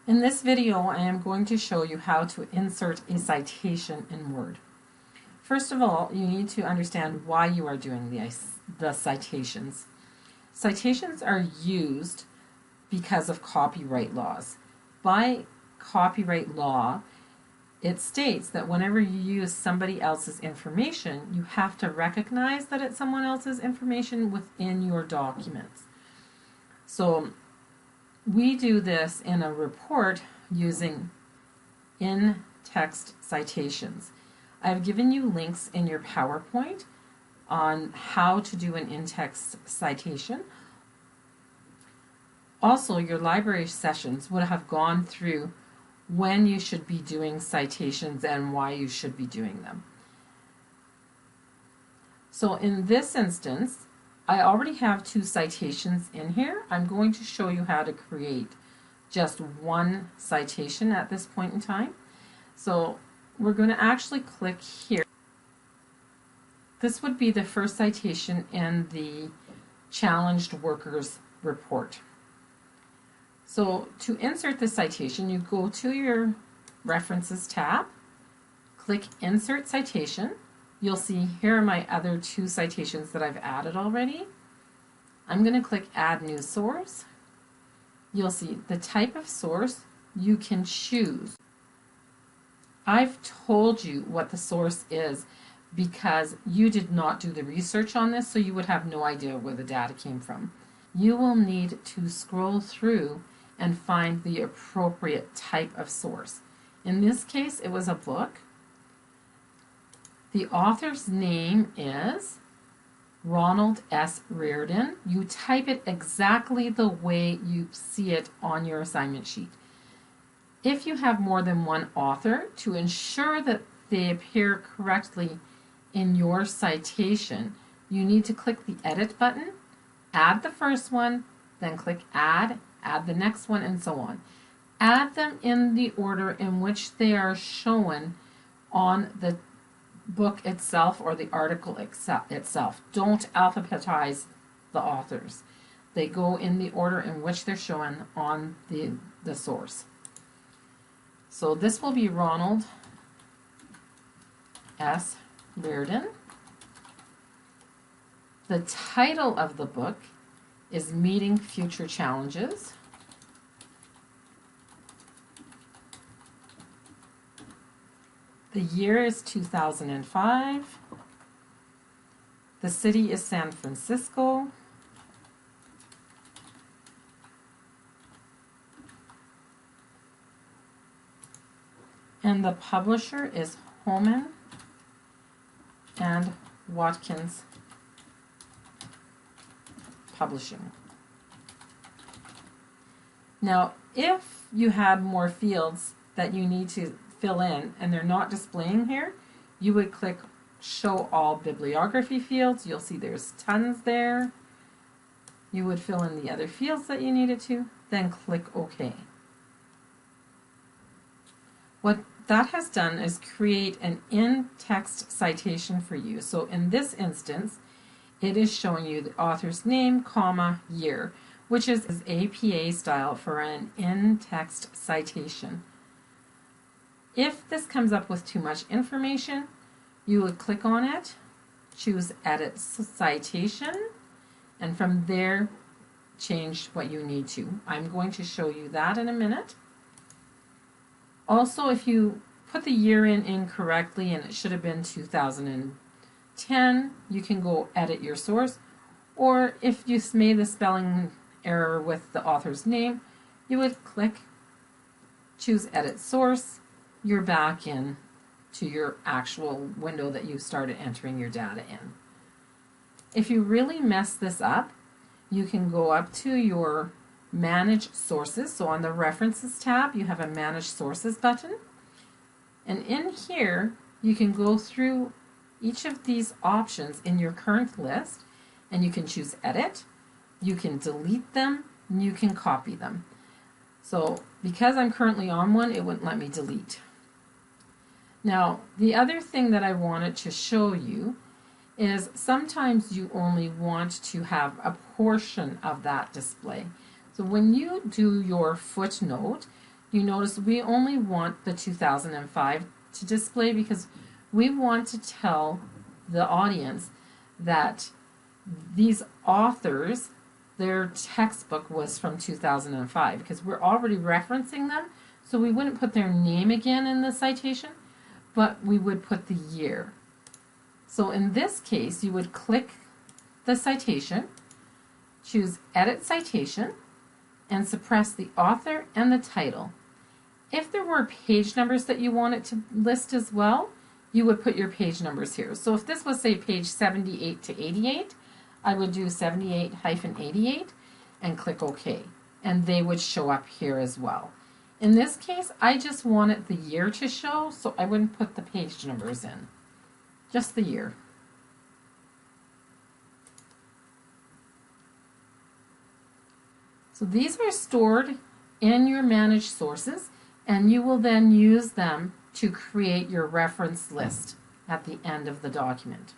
In this video, I am going to show you how to insert a citation in Word. First of all, you need to understand why you are doing the citations. Citations are used because of copyright laws. By copyright law, it states that whenever you use somebody else's information, you have to recognize that it's someone else's information within your documents. So we do this in a report using in-text citations. I've given you links in your PowerPoint on how to do an in-text citation. Also, your library sessions would have gone through when you should be doing citations and why you should be doing them. So in this instance, I already have 2 citations in here. I'm going to show you how to create just one citation at this point in time. So we're going to actually click here. This would be the first citation in the challenged workers report. So to insert the citation, you go to your References tab, click Insert Citation. You'll see here are my other 2 citations that I've added already. I'm going to click Add New Source. You'll see the type of source you can choose. I've told you what the source is because you did not do the research on this, so you would have no idea where the data came from. You will need to scroll through and find the appropriate type of source. In this case, it was a book. The author's name is Ronald S. Reardon. You type it exactly the way you see it on your assignment sheet. If you have more than one author, to ensure that they appear correctly in your citation, you need to click the Edit button, add the first one, then click Add, add the next one, and so on. Add them in the order in which they are shown on the book itself or the article itself. Don't alphabetize the authors. They go in the order in which they're shown on the source. So this will be Ronald S. Reardon. The title of the book is Meeting Future Challenges. The year is 2005. The city is San Francisco. And the publisher is Holman and Watkins Publishing. Now, if you had more fields that you need to fill in and they're not displaying here, you would click Show All Bibliography Fields. You'll see there's tons there. You would fill in the other fields that you needed to, then click OK. What that has done is create an in-text citation for you. So in this instance, it is showing you the author's name, comma, year, which is APA style for an in-text citation. If this comes up with too much information, you would click on it, choose Edit Citation, and from there change what you need to. I'm going to show you that in a minute. Also, if you put the year in incorrectly and it should have been 2010, you can go edit your source. Or if you made the spelling error with the author's name, you would click, choose Edit Source. You're back in to your actual window that you started entering your data in. If you really mess this up, you can go up to your Manage Sources. So on the References tab, you have a Manage Sources button. And in here, you can go through each of these options in your current list, and you can choose Edit, you can delete them, and you can copy them. So because I'm currently on one, it wouldn't let me delete. Now, the other thing that I wanted to show you is sometimes you only want to have a portion of that display. So when you do your footnote, you notice we only want the 2005 to display because we want to tell the audience that these authors, their textbook was from 2005 because we're already referencing them, so we wouldn't put their name again in the citation, but we would put the year. So in this case, you would click the citation, choose Edit Citation, and suppress the author and the title. If there were page numbers that you wanted to list as well, you would put your page numbers here. So if this was, say, page 78 to 88, I would do 78-88 and click OK. And they would show up here as well. In this case, I just wanted the year to show, so I wouldn't put the page numbers in. Just the year. So these are stored in your managed sources, and you will then use them to create your reference list at the end of the document.